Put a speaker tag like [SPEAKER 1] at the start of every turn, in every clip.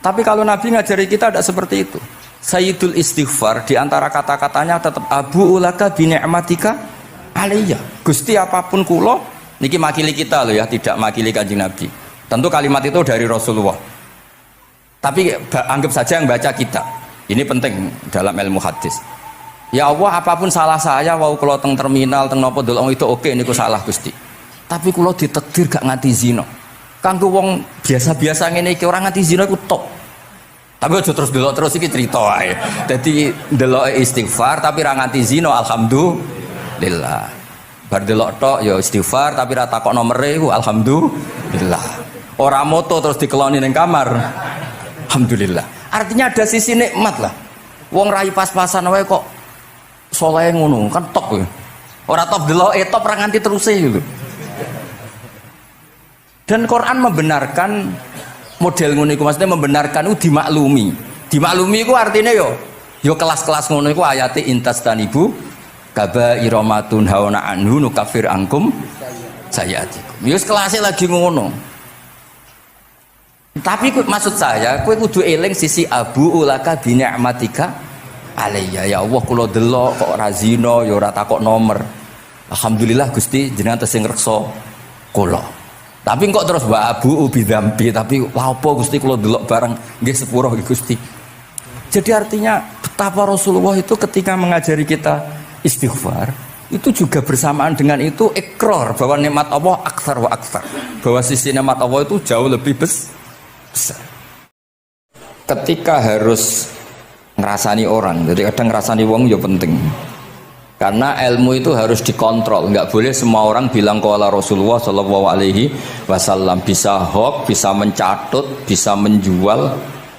[SPEAKER 1] Tapi kalau Nabi ngajari kita tidak seperti itu. Sayyidul istighfar di antara kata-katanya tetap Abu ulaka bi ni'matika alayya. Gusti apapun kula niki makili kita loh ya, tidak makili Kanjeng Nabi. Tentu kalimat itu dari Rasulullah. Tapi anggap saja yang baca kita. Ini penting dalam ilmu hadis. Ya Allah, apapun salah saya, wau kula teng terminal teng napa delok itu oke niku salah Gusti. Tapi kula ditakdir gak nganti zina. Kanggo wong biasa-biasa ngene iki ora nganti zina iku top. Tapi aja terus delok terus iki cerita wae. Dadi delok istighfar tapi ra nganti zina alhamdulillah. Bar delok tok ya istighfar tapi ra takok nomere iku alhamdulillah. Ora moto terus dikeloni ning kamar. Alhamdulillah. Artinya ada sisi nikmat lah. Wong rai pas-pasan wae kok saleh ngono kan top ya. Ora top delok top ra nganti terus gitu. Dan Quran membenarkan model ngono iku, maksudnya membenarkan itu dimaklumi. Dimaklumi iku artinya yo kelas-kelas ngono iku ayate intastanibu kaba'ira ma tunhauna anhu nukaffir ankum sayiatikum. Yo kelasé lagi ngono. Tapi maksud saya kowe kudu eling sisi Abu ulaka bi ni'matika alayya. Ya Allah kula delok kok ora zina ya ora takok nomor. Alhamdulillah Gusti jenengan tesih ngreksa kula. Tapi kok terus wa abu bidambi, tapi lha apa Gusti kula delok bareng nggih sepuro nggih Gusti. Jadi artinya betapa Rasulullah itu ketika mengajari kita istighfar itu juga bersamaan dengan itu ikrar bahwa nikmat Allah aktsar wa aktsar. Bahwa sisi nikmat Allah itu jauh lebih besar. Ketika harus ngerasani orang, jadi kadang ngerasani wong ya penting. Karena ilmu itu harus dikontrol, nggak boleh semua orang bilang qala Rasulullah Shallallahu Alaihi Wasallam. Bisa hoax, bisa mencatut, bisa menjual.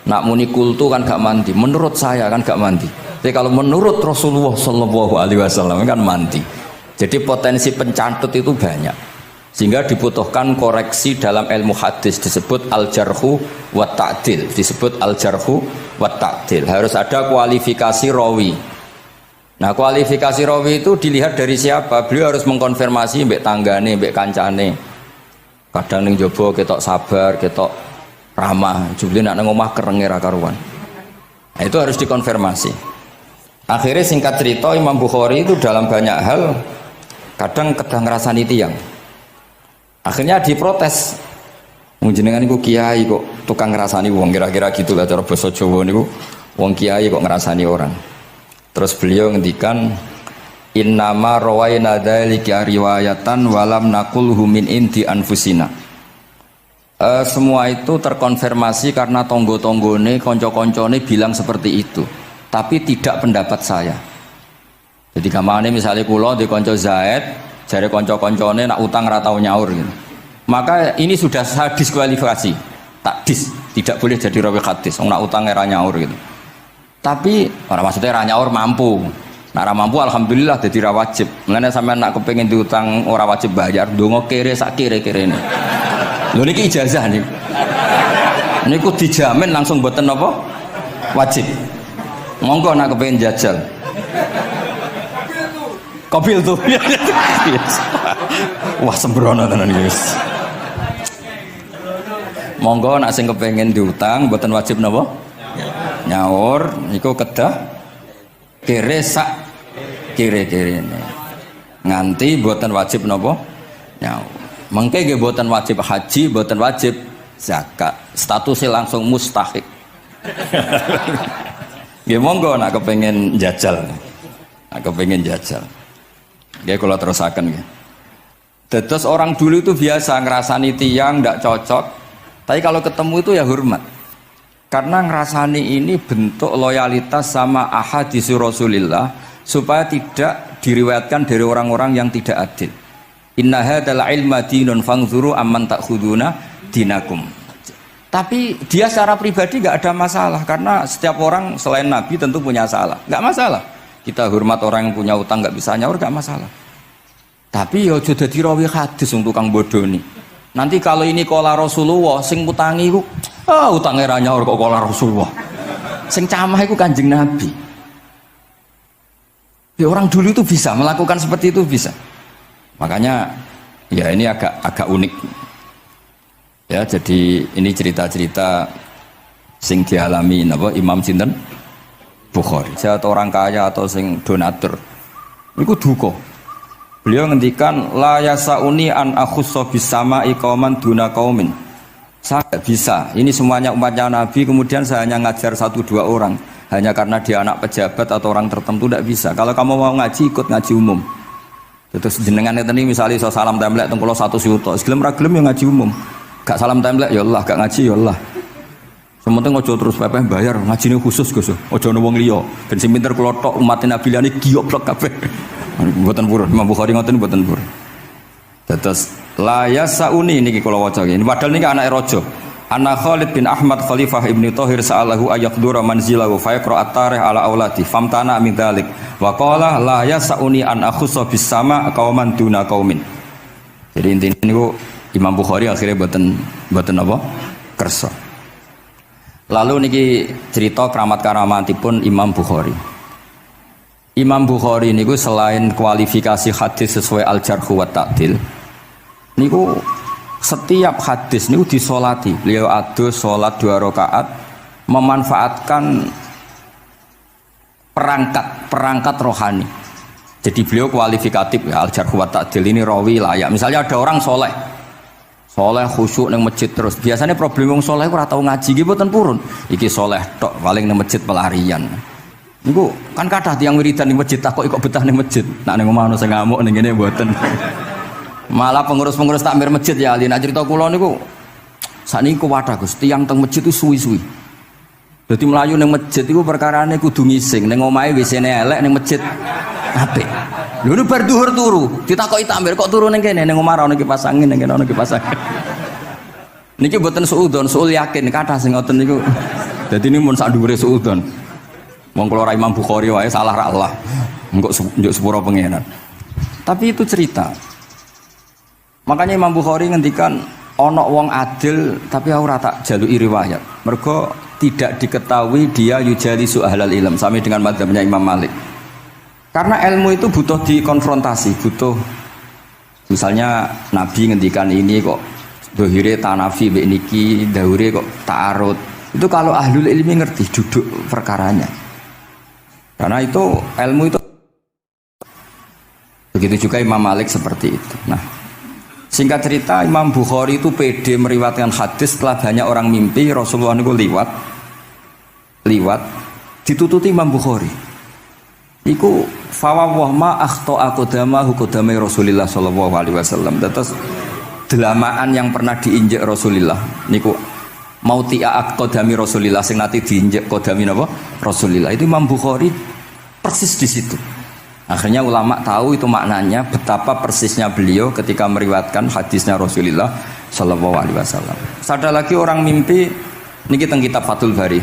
[SPEAKER 1] Nak muni kultu kan gak mandi. Menurut saya kan gak mandi. Jadi kalau menurut Rasulullah Shallallahu Alaihi Wasallam kan mandi. Jadi potensi pencatut itu banyak. Sehingga dibutuhkan koreksi dalam ilmu hadis disebut al-jarhu wa ta'dil. Disebut al-jarhu wa ta'dil. Harus ada kualifikasi rawi. Nah kualifikasi rawi itu dilihat dari siapa. Beliau harus mengkonfirmasi mbek tanggane, mbek kancane. Kadang ning jaba ketok sabar, ketok ramah. Jebule nak nang omah kerenge ra karuan. Nah itu harus dikonfirmasi. Akhirnya singkat cerita Imam Bukhari itu dalam banyak hal kadang kedah ngrasani tiyang. Akhirnya diprotes. Wong jenengan niku kiai kok tukang ngrasani wong, kira-kira gitulah cara basa Jawa niku. Wong kiai kok ngrasani orang. Terus beliau ngendikan innama rawaina dzalika riwayatan walam naqulhu min indi anfusina. Semua itu terkonfirmasi karena tonggo-tonggone kanca-kancane bilang seperti itu. Tapi tidak pendapat saya. Jadi gamane misalnya kula di kanca Zaid, jare kanca-kancane nak utang ra tau nyaur gitu. Maka ini sudah saya diskualifikasi. Takdis, tidak boleh jadi rawi hadis. Wong nak utang ra nyaur gitu. Tapi orang maksudnya ra nyaur mampu. Nah ra mampu alhamdulillah dadi ra wajib. Mulane sampean nak kepengin diutang ora wajib bayar, ndonga kere sak kere-kerene. Lho niki ijazah nih. Niku dijamin langsung mboten apa? Wajib. Monggo nak kepengin jajal. Kobil tuh. Wah sembrono tenan iki wis. Monggo nak sing kepengin diutang mboten wajib napa? Nyaur niku kedah kere sak kere-kerene. Nganti mboten wajib napa? Nyaur. Mengke nggih mboten wajib haji, mboten wajib zakat. Statusnya langsung mustahik. Nggih monggo nak kepengin jajal. Nak kepengin jajal. Nggih kula terusaken nggih. Terus orang dulu itu biasa ngerasani tiyang ndak cocok. Tapi kalau ketemu itu ya hormat. Karena ngerasani ini bentuk loyalitas sama ahadits Rasulillah supaya tidak diriwayatkan dari orang-orang yang tidak adil. Inna hadzal ilma dinun fangzuru amman ta'khuduna dinakum. Tapi dia secara pribadi nggak ada masalah karena setiap orang selain Nabi tentu punya salah. Nggak masalah. Kita hormat orang yang punya utang nggak bisa nyaur nggak masalah. Tapi ya sudah dirawi hadis untuk tukang bodoh nih. Nanti kalau ini qala Rasulullah sing utangi ku utangnya ra nyaur kok qala Rasulullah. Sing camah iku Kanjeng Nabi. Ya orang dulu itu bisa melakukan seperti itu bisa. Makanya ya ini agak unik. Ya jadi ini cerita-cerita sing dialami napa Imam sinten Bukhari. Saya atau orang kaya atau sing donatur niku duka. Beliau ngendikan la yasauni an akhussa bisama iqaman duna qaumin. Saya tidak bisa. Ini semuanya umatnya Nabi, kemudian saya hanya ngajar 1-2 orang hanya karena dia anak pejabat atau orang tertentu, tidak bisa. Kalau kamu mau ngaji, ikut ngaji umum. Terus jenengan itu nih misalnya so salam template teng kula 1 juta, gelem ra gelem ya ngaji umum. Gak salam template ya Allah, gak ngaji ya Allah. Sementing ojo terus pepeh bayar, ngajine khusus Gus. Ojo ono wong liya. Ben sing pinter kula tok umat Nabi liyane giyoblok kabeh. Mboten purun, Imam Bukhari ngoten mboten purun. Terus la yasauni niki kula waca iki. Padahal niki anake raja. Ana Khalid bin Ahmad Khalifah Ibnu Thahir sa'alahu ayaqdura manzilahu fa yaqra at-tarikh ala auladi famtana min dzalik wa qala la yasauni an akhussa bis sama qauman duna qaumin. Jadi intinya niku Imam Bukhari akhirnya boten apa? Kersa. Lalu niki cerita keramat-keramatipun Imam Bukhari. Imam Bukhari niku selain kualifikasi hadis sesuai al-jarh wa ta'dil niku setiap hadis niku disolati. Beliau adus sholat 2 rakaat memanfaatkan perangkat rohani. Jadi beliau kualifikatif ya, al-jarh wa ta'dil ini rawi layak. Misalnya ada orang soleh khusyuk nang masjid terus. Biasanya problem wong soleh ora tau ngaji iki mboten purun. Iki soleh tok paling nang masjid pelarian. Niku kan kathah tiyang wiridan ning masjid takok kok betah ning masjid. Nek ning omah ono sing ngamuk ning ngene mboten. Malah pengurus-pengurus takmir masjid ya ali. Nek cerita kula niku sakniku wadah Gus, tiyang teng masjid itu suwi-suwi. Dadi mlayu ning masjid iku perkarane kudu ngising, ning omahe WC-ne elek ning masjid apik. Lho nu bar dhuwur turu, ditakoki takmir kok turu ning kene ning omah ana kipas angin ning kene ana kipas angin. Niki mboten suudzon, suul yakin kathah sing ngoten niku. Dadi ini mun sak dhuwure suudzon. Wong kula Imam Bukhari wae salah ra Allah. Engko njuk sepuro pengenan. Tapi itu cerita. Makanya Imam Bukhari ngendikan ono wong adil tapi ora tak jaluki riwayat. Mergo tidak diketahui dia yujalisu ahlal ilm sami dengan madzhabnya Imam Malik. Karena ilmu itu butuh dikonfrontasi, butuh misalnya Nabi ngendikan ini kok dohire tanafi mbek niki, daure kok ta'arud. Itu kalau ahlul ilmi ngerti duduk perkaranya. Karena itu ilmu itu begitu juga Imam Malik seperti itu. Nah, singkat cerita Imam Bukhari itu pede meriwayatkan hadis setelah banyak orang mimpi Rasulullah itu liwat ditututi Imam Bukhari. Iku fawwah ma akhta aqdamahu qadamai Rasulullah sallallahu alaihi wasallam. Terus delamaan yang pernah diinjek Rasulullah niku mautia aqdami Rasulullah sing nate diinjek qadami napa Rasulullah. Itu Imam Bukhari persis di situ. Akhirnya ulama tahu itu maknanya betapa persisnya beliau ketika meriwayatkan hadisnya Rasulullah sallallahu alaihi wasallam. Ada lagi orang mimpi niki teng kitab Fathul Bari.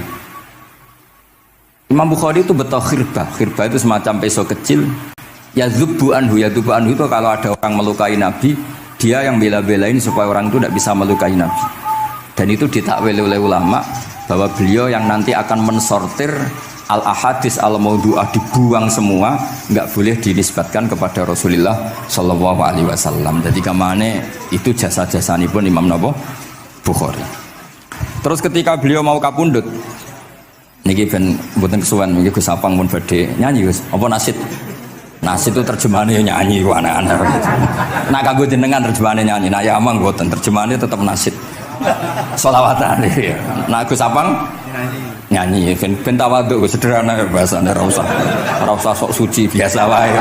[SPEAKER 1] Imam Bukhari itu betul khirbah itu semacam peso kecil. Yadzubu anhu itu kalau ada orang melukai Nabi, dia yang bela-belain supaya orang itu tidak bisa melukai Nabi. Dan itu ditakwil oleh ulama bahwa beliau yang nanti akan mensortir al-ahadis al-maudu'ah, dibuang semua, nggak boleh dinisbatkan kepada Rasulullah sallallahu alaihi wasallam. Jadi kemana itu jasa-jasa ini pun Imam Bukhari. Terus ketika beliau mau kapundhut niki ben mboten kesuwen niki Gus Sapang pun badhe nyanyi Gus. Apa nasid? Nasid itu terjemahannya nyanyi ku anak-anak. Nah kanggo jenengan terjemahannya nyanyi. Nah ya amang mboten terjemahannya tetap nasid. Sholawatan ya. Nah Gus Sapang nyanyi ben tawadhu sederhana bahasane ora usah sok suci biasa wae.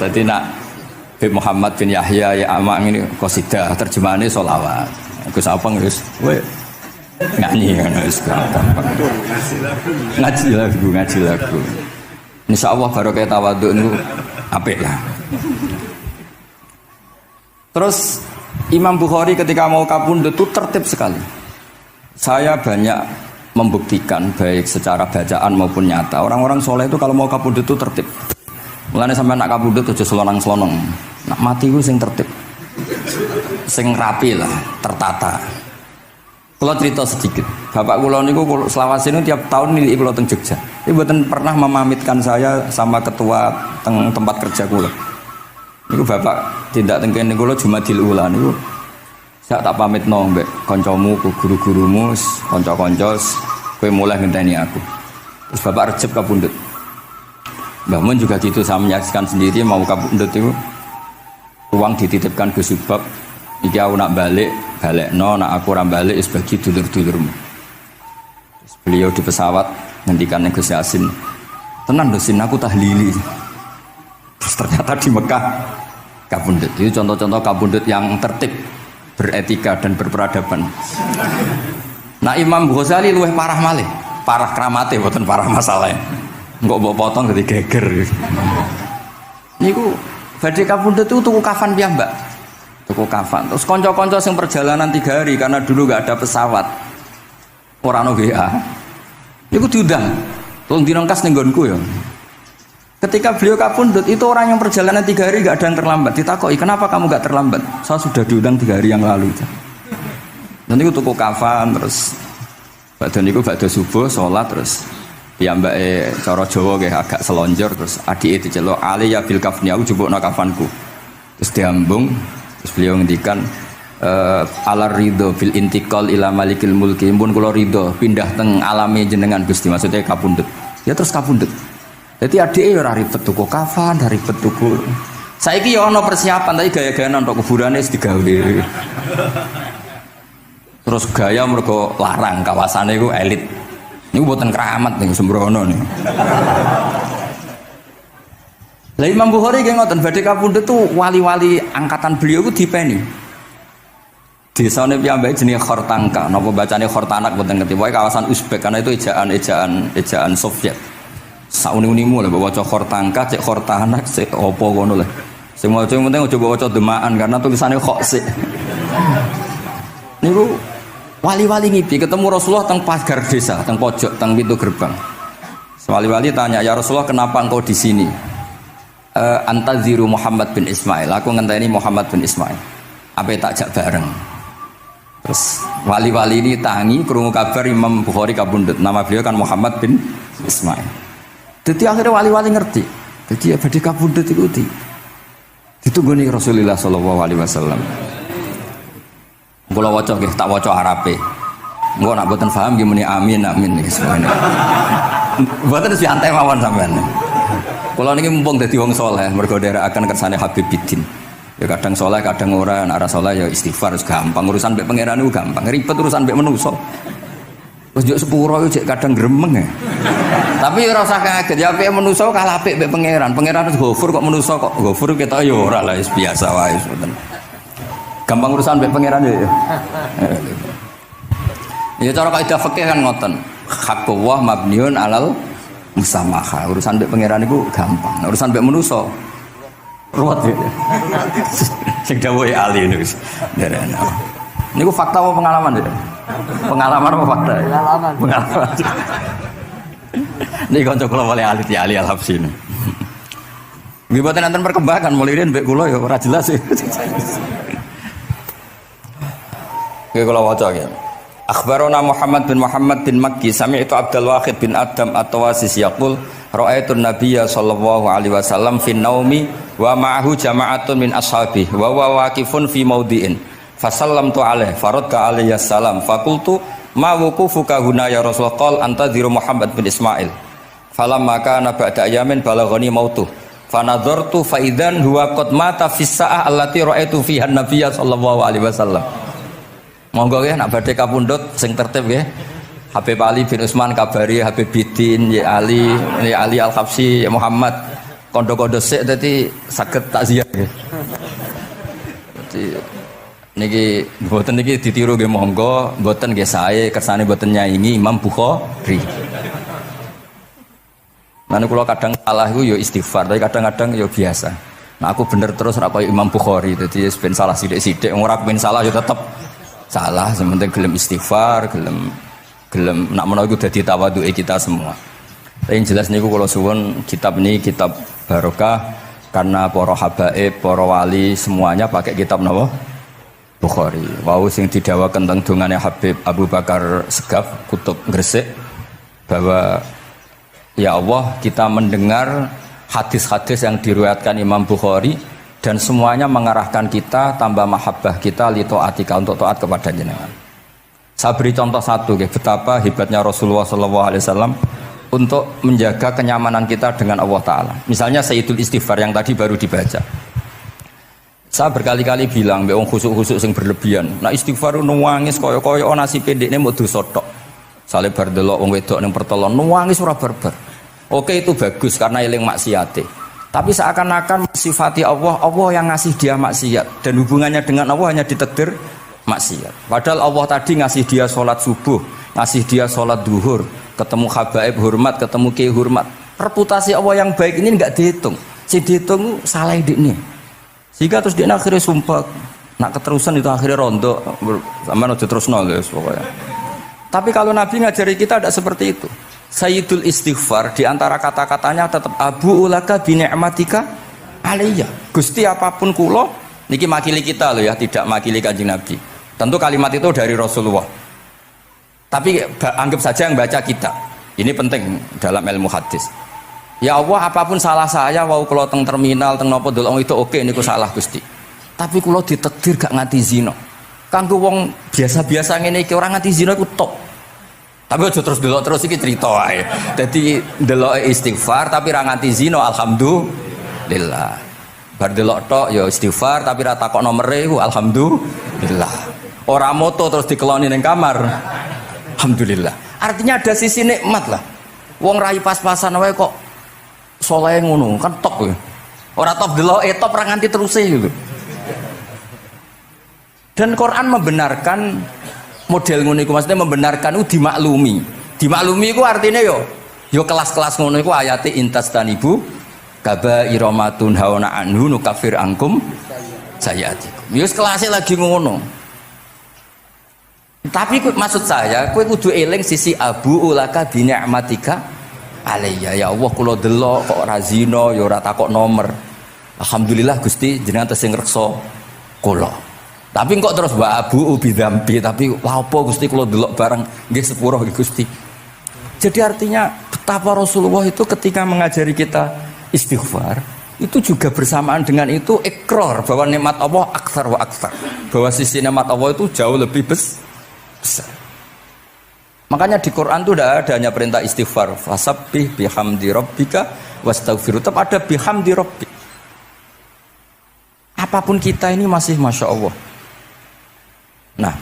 [SPEAKER 1] Dadi nak Habib Muhammad bin Yahya ya amang ini qasidah terjemahannya sholawat. Gus Sapang wis nyanyi kan wis gampang. Ngaji lagu. Insyaallah barokah tawadhu niku apik lah. Terus Imam Bukhari ketika mau kapundhut itu tertib sekali. Saya banyak membuktikan baik secara bacaan maupun nyata. Orang-orang soleh itu kalau mau kapundhut itu tertib. Mulane sampai nak kapundhut aja selonang-selonong. Nak mati ku sing tertib. Sing rapi lah, tertata. Kalau cerita sedikit, bapak kula niku selawase niku tiap tahun nilai kula teng Jogja. Ini mboten pernah memamitkan saya sama ketua tempat kerja kula. Niku bapak tindak teng kene kula Jumadil Ula niku Sak tak pamitno mbek kancamu, guru-gurumu, kanca-kanca, kowe mulai ngenteni aku. Terus Bapak Recep kapundhut. Mbah Mun juga gitu, saya menyaksikan sendiri mau kapundhut itu uang dititipkan Gus Subab. Iki aku nak balekno, nak aku ora balik wis bagi dulur-dulurmu. Terus beliau di pesawat ngendikan Gus Yasin, "Tenan lho Sin, aku tahlili." Terus ternyata di Mekah kapundhut. Itu contoh-contoh kapundhut yang tertib, beretika dan berperadaban. Nah Imam Ghazali luwih parah malih, parah kramate mboten parah masalahnya. Engko mbok potong dadi geger. Niku badhe kapundhut itu tuku kafan piyambak. Tuku kafan. Terus kanca-kanca sing perjalanan 3 hari karena dulu enggak ada pesawat. Ora ono WA. Niku diundang. Tolong direngkas ning nggonku ya. Ketika beliau kapundhut itu orang yang perjalanan 3 hari enggak ada yang terlambat. Ditakoki, "Kenapa kamu enggak terlambat?" "Saya sudah diundang 3 hari yang lalu." Dan niku tuku kafan terus badhe niku badhe subuh salat terus piyambake cara Jawa nggih agak selonjor terus adike diceluk Ali ya bil kafni aku jupukno kafanku. Terus diambung terus beliau ngendikan alar ridho bil intiqal ila malikil mulki pun kula ridho pindah teng alame jenengan Gusti maksudnya kapundhut. Ya terus kapundhut. Dadi adike ora ribet tuku kafan, ora ribet tuku. Saiki ya ana persiapan tapi gaya-gayaan untuk kuburane wis digawe. Terus gaya mergo larang kawasane iku elit. Niku mboten keramat ning sembrono niku. Lah Imam Bukhari nggih ngoten badhe kapundhut tuh wali-wali angkatan beliau ku dipeni. Desane piyambake jenenge Khortangka, napa bacane Khortanak mboten ngerti. Pokoke kawasan Uzbek karena itu ejaan Soviet. Sauni-unimu lho waca Khortangka, cek Khortanak, cek opo ngono lho. Sing maca penting aja waca Demaan karena tulisannya kok sik. Niku wali-wali ngipi ketemu Rasulullah teng pagar desa, teng pojok, teng pintu gerbang. Wali-wali tanya, "Ya Rasulullah, kenapa engkau di sini?" "Antaziru Muhammad bin Ismail." Aku ngenteni Muhammad bin Ismail. Apa tak jak bareng. Terus wali-wali ini tangi krungu kabar Imam Bukhari kapundhut. Nama beliau kan Muhammad bin Ismail. Jadi akhirnya wali-wali ngerti. Jadi ya badhe kapundhut iku ditunggoni Rasulullah sallallahu alaihi wasallam. Kula waca nggih, tak waca Arabe. Engko nak mboten paham nggih muni amin nggih semono. Mboten santai mawon sampean. Kula niki mumpung dadi wong saleh, mergo nderekaken kersane Habib Bidin. Ya kadang saleh, kadang ora, nek ora saleh ya istighfar wis gampang. Urusan mbek pangeran niku gampang. Ribet urusan mbek manusa. Wis yo sepuro yo jek kadang gremeng ya. Tapi ora usah kaget, ya apike manusa kalah apik mbek pangeran. Pangeran wis Ghafur kok manusa kok Ghafur ketok yo ora lah wis biasa wae mboten. Gampang urusan mbek pangeran ya. Ya cara kaidah fikih kan ngoten. Haqqullah mabniun alal musamaha. Urusan mbek pangeran niku gampang. Urusan mbek manusa ruwet ya. Sing dawuhe ahli niku. Nderene. Niku fakta apa pengalaman ya? Pengalaman apa fakta? Pengalaman. Niki kanca kula wali ahli ya ahli al-Habsyi. Nggih boten enten perkembangan mulai riyen mbek kula ya ora jelas ya. Nggih kula waca ya. Akhbarana Muhammad bin Makki sami'tu Abdul Wahid bin Adam at-Tawasis yaqul ra'aitu an-nabiyya sallallahu alaihi wasallam fi naumi wa ma'ahu jama'atun min ashabihi wa huwa waqifun fi maudhi'in fasallamtu alaihi faradda alayhi salam faqultu ma wuqufuka huna ya Rasulullah qala antadhiru Muhammad bin Ismail falamma kana ba'da ayamin balaghani mautuh fanadhartu fa idzan huwa qad mata fi sa'ah allati ra'aitu fiha an-nabiyya sallallahu alaihi wasallam. Monggo nggih nak badhe kapundhut sing tertib nggih. Habib Ali bin Utsman kabari Habib Bidin ya Ali Al-Habsyi ya Muhammad kondo-kondo sik dadi saged takziah nggih. Dadi niki mboten niki ditiru nggih monggo, mboten nggih sae kersane mboten nyaingi Imam Bukhari. Lan kula kadang salah iku ya istighfar, tapi kadang-kadang ya biasa. Nah aku bener terus ora kaya Imam Bukhari, dadi ben salah sithik-sithik ora ben salah ya tetep salah, sementing gelem istighfar, gelem nak menawa iku dadi tawadhuke kita semua. Tapi yang jelas niku kula suwun kitab ini kitab barokah karena para habaib, para wali semuanya pakai kitab napa? Bukhari. Wau sing didhawaken teng dongane Habib Abu Bakar Segaf Kutub Gresik bahwa ya Allah kita mendengar hadis-hadis yang diriwayatkan Imam Bukhari dan semuanya mengarahkan kita tambah mahabbah kita li taatika untuk taat kepada jenengan. Saya beri contoh satu, betapa hebatnya Rasulullah SAW untuk menjaga kenyamanan kita dengan Allah Ta'ala. Misalnya Sayyidul Istighfar yang tadi baru dibaca. Saya berkali-kali bilang, wong khusuk-khusuk sing berlebihan. Nah istighfar nuwangis koyo-koyo nasi pendeknya mau dosa tok. Saleh bar delok wong wedok ning pertelon nuwangis ora barbar. Oke itu bagus karena eling maksiate. Tapi seakan-akan sifati Allah, Allah yang ngasih dia maksiat dan hubungannya dengan Allah hanya ditakdir maksiat. Padahal Allah tadi ngasih dia sholat subuh, ngasih dia sholat duhur, ketemu habaib hormat, ketemu kiai hormat. Reputasi Allah yang baik ini enggak dihitung. Si dihitung salah ini. Sehingga terus dia akhirnya sumpah, nak keterusan itu akhirnya rontok, sama udah terus nol ya pokoknya. Tapi kalau Nabi ngajari kita tidak seperti itu. Sayyidul Istighfar diantara kata-katanya tetap Abu ulaka bi ni'matika alayya. Gusti apapun kulo, niki makili kita loh ya, tidak makili Kanjeng Nabi. Tentu kalimat itu dari Rasulullah. Tapi anggap saja yang baca kita. Ini penting dalam ilmu hadis. Ya Allah apapun salah saya, wau kalau teng terminal teng nopo dolong itu oke niku salah Gusti. Tapi kalau ditakdir gak nganti zina. Kanggo wong biasa-biasa ngene iki ora nganti zina iku top. Tapi aja terus delok terus iki cerita wae. Dadi delok istighfar tapi ra nganti zina alhamdulillah. Bar delok tok ya istighfar tapi ra takok nomere iku alhamdulillah. Ora moto terus dikeloni ning kamar. Alhamdulillah. Artinya ada sisi nikmat lah. Wong rai pas-pasan wae kok soleh ngono kan top ya. Ora top delok top ra nganti terus gitu. Dan Quran membenarkan model ngono iku, maksudnya membenarkan itu dimaklumi. Dimaklumi iku artinya yo kelas-kelas ngono iku ayate intastanibu kaba'ira ma tunhauna anhu nukafir angkum sayatikum. Yo kelasé lagi ngono. Tapi maksud saya, kowe kudu eling sisi abu ulaka bi ni'matika alayya. Ya Allah kula delok kok ora zina ya ora takok nomor. Alhamdulillah Gusti jenengan tesih ngreksa kula. Tapi kok terus wa abu bidzambi tapi wah apa Gusti kula delok barang nggih sepuro nggih Gusti. Jadi artinya betapa Rasulullah itu ketika mengajari kita istighfar itu juga bersamaan dengan itu ikrar bahwa nikmat Allah aktsar wa aktsar. Bahwa sisi nikmat Allah itu jauh lebih besar. Makanya di Quran itu tidak ada hanya perintah istighfar, fasabbih bihamdi rabbika wastaghfiru, tetap ada bihamdi rabbik. Apapun kita ini masih masya Allah. Nah,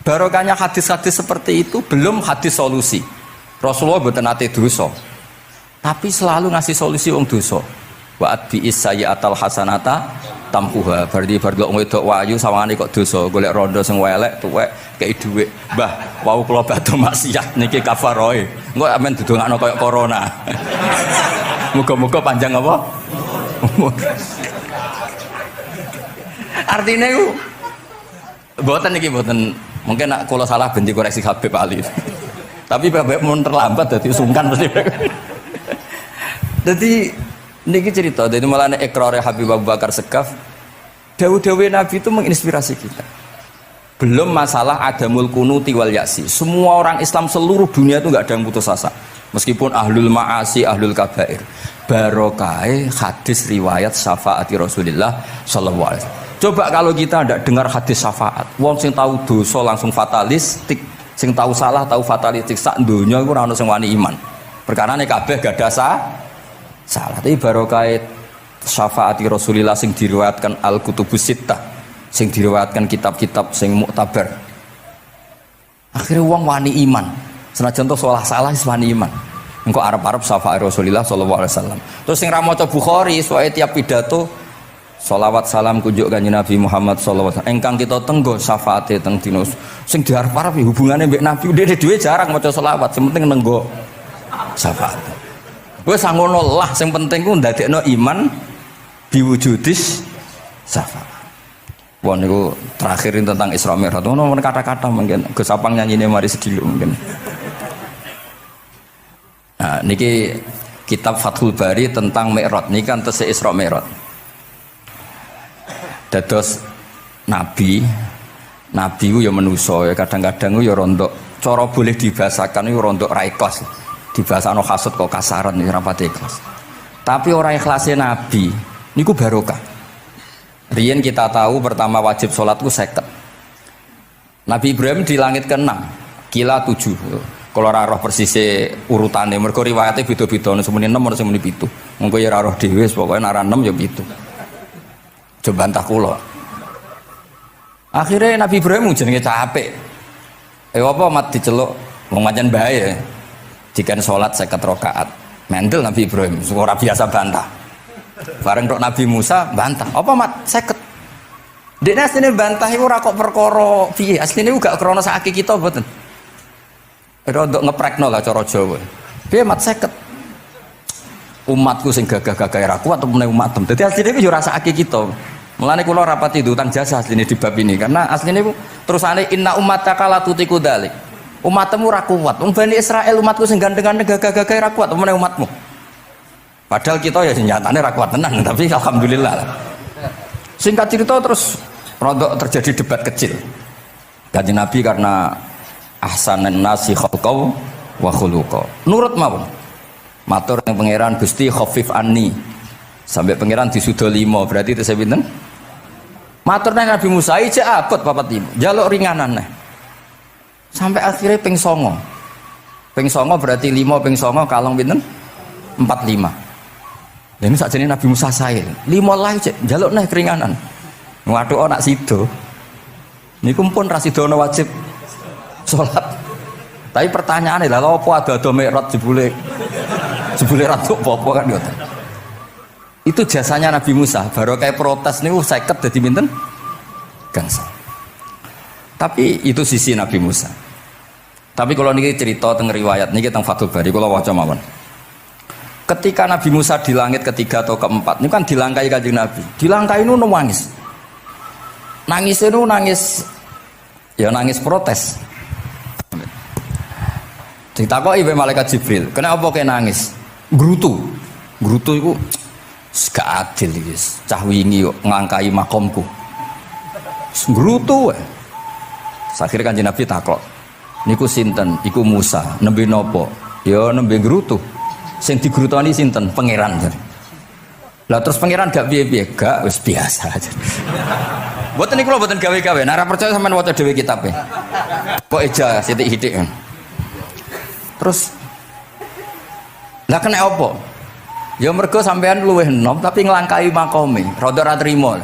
[SPEAKER 1] barokahnya hadis-hadis seperti itu belum hadis solusi. Rasulullah mboten nate dosa, tapi selalu ngasih solusi wong dosa. Wa atbi'is sayyi'atal hasanata tampuha. Berarti bar kok wedok wayu sawangane kok dosa, golek rondo sing elek tuwek kei dhuwit. Mbah, wau kula badhe maksiat niki kafaroe. Engko amen didongakno kaya corona. Muga-muga panjang apa? Artinya itu mboten niki mboten mungkin nak kula salah ben dikoreksi Habib Ali. Tapi Habib mun terlambat dadi sungkan mesti. Jadi niki cerita, jadi malah ikrare Habib Abu Bakar Segaf, dawu-dawu Nabi itu menginspirasi kita. Belum masalah adamul kunuti wal ya'si. Semua orang Islam seluruh dunia itu enggak ada yang putus asa. Meskipun ahlul ma'asi, ahlul kabair. Barokai hadis riwayat syafaati Rasulullah sallallahu alaihi wasallam. Coba kalau kita tidak dengar hadis syafaat, wong sing tahu dosa langsung fatalistik, sing tahu salah tahu fatalistik, sak donya iku ora ono sing wani iman. Perkarane kabeh gak ada salah. Tapi barokai syafaati Rasulullah sing diriwayatkan Al-Kutubus Sittah, sing diriwayatkan kitab-kitab sing muktabar. Akhirnya wong wani iman. Senajan to salah wis wani iman. Engko arep-arep syafaat Rasulullah sallallahu alaihi wasallam. Terus sing ra maca Bukhari soal tiap pidato sholawat salam kunjuk kanjeng Nabi Muhammad sallallahu alaihi wasallam. Engkang kita tenggo syafaate teng dina sing diarep-arep hubungane mbek Nabi dhewe jarang maca sholawat, sing penting nenggo syafaat. Wis ngono lah, sing penting ku ndadekno iman biwujudis syafaat. Wah niku terakhir tentang Isra Mi'raj. Ono kata-kata mungkin Gus Apang nyanyine mari sediluk mungkin. Nah, niki kitab Fathul Bari tentang Mi'raj niki kan tesih Isra Mi'raj. Dados nabi ku ya manusa ya kadang-kadang ku ya rondok cara boleh dibahasakan ku rondok ra ikhlas. Dibahasano hasud kok kasaran ya ora pati ikhlas. Tapi ora ikhlase nabi niku barokah. Riyen kita tahu pertama wajib sholat itu seket. Nabi Ibrahim di langit ke-6, kila 7. Kalau ora roh persise urutane, mergo riwayate beda-beda, ono semene 6 ono semene 7. Mengko ya ora roh dhewe, pokoke nek ora 6 ya 7. Coba bantah kula. Akhirnya Nabi Ibrahim jenenge capek. Apa mat diceluk wong pancen bae. Dikan salat 50 rakaat. Mendel Nabi Ibrahim, ora biasa bantah. Bareng tok Nabi Musa bantah. Apa mat 50? Dekne asline bantah iku ora kok perkara piye. Asline gak krana sakake kita mboten. Rodok ngeprekno lah cara Jawa. Piye mat 50? Umatku sing gagah-gagah ra kuat temene umatem. Dadi asline iku yo rasake kita. Mulane kula rapati utang jasa asline di bab ini karena asline iku terusane inna ummataka la tutiku dzalik. Umatmu ora kuat. Wong Bani Israil umatku sing gandengan gagah-gagah ra kuat temene umatmu. Padahal kita ya nyatane ra kuat tenan, tapi alhamdulillah. Singkat cerita terus rodok terjadi debat kecil. Kanjeng Nabi karena ahsanan nasi khalqau wa khuluqa. Nurut mawon. Matur ning pangeran Gusti khafif anni. Sampai pangeran disudo 5, berarti itu pinten? Matur nang Nabi Musa ijek abot papat 5. Jaluk ringanan neh. Sampai akhirnya ping 9. Ping 9 berarti 5 ping 9 kalong pinten? 45. Ini saat ini Nabi Musa saya 5 lah cek jaluk nih keringanan waduh nak sido ini kumpul rasidono wajib sholat tapi pertanyaannya lah apa ada merot jebule ratu apa kan gitu. Itu jasanya Nabi Musa baru kayak protes nih seket jadi minten gangsa tapi itu sisi Nabi Musa. Tapi kalau ini cerita tentang riwayat ini tentang Fathul Bari kalau wajah mawon. Ketika Nabi Musa di langit ketiga atau keempat, ini kan dilangkai kanjeng Nabi. Dilangkai itu nangis. Nangis itu nangis, ya nangis protes. Ditakoki ibu malaikat Jibril, kenapa kayak nangis? Grutu itu gak adil guys. Cah wingi ngangkai makomku. Grutu. Akhirnya kanjeng Nabi takok, niku sinten? Iku Musa. Nembe nopo? Ya nembe grutu. Sing digrutoni sinten pangeran. Lah terus pangeran gak piye-piye, gak wis biasa aja. Mboten niku lho mboten gawe-gawe. Nek ora percaya sampean waca dhewe kitabe. Kok eja sithik-sithik. Terus lah kena apa? Ya mergo sampean luwih enom tapi nglangkai makome, rada ora trimo.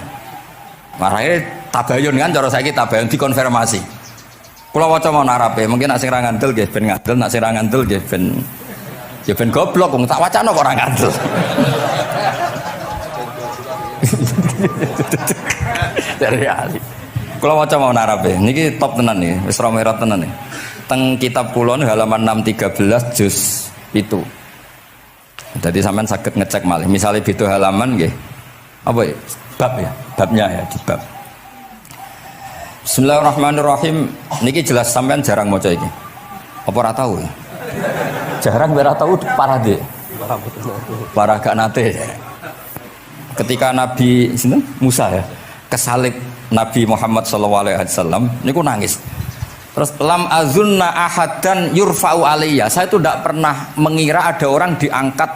[SPEAKER 1] Marahe tabayun kan cara saiki tabayun dikonfirmasi. Kula waca mau narape, mungkin nek sing ra ngandel nggih ben ngandel, nek sing ra ngandel nggih ben ya ben goblok wong tak wacana kok ora ngandel. Dari ali. Kula waca mau narape. Niki top tenan nih, wis romerot tenan nih. Teng kitab kula halaman 613 juz itu. Jadi sampean saged ngecek malih. Misalnya beda halaman nggih. Apa ya? Bab ya, babnya ya di bab. Bismillahirrahmanirrahim. Niki jelas sampean jarang maca iki. Apa ora tahu ya? Jarang ora tahu parah deh. Parah gak nate. Ketika Nabi sinten? Musa ya, kesalib Nabi Muhammad sallallahu alaihi wasallam niku nangis. Terus lam azunna ahadan yurfa'u alayya. Saya itu tidak pernah mengira ada orang diangkat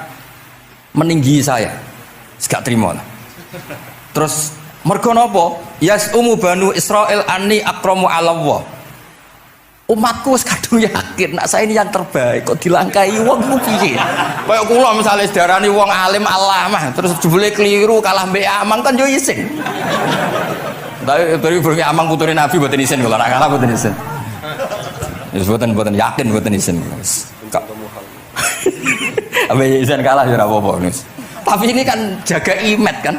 [SPEAKER 1] meninggi saya. Gak terima. Terus mergo napa? Yasumu banu Israil anni akramu 'ala Allah. Umatku wis kadung yakin nak saya ini yang terbaik kok dilangkai wong ku piye. Kaya kula misale sedarani wong alim alamah terus jebule keliru kalah mbek Amang kan yo isin. Dari Amang putune Nabi mboten isin kula nak kalah mboten isin. Ya mboten yakin mboten isin. Abe isin kalah ya ora apa-apa. Tapi ini kan jaga imet kan.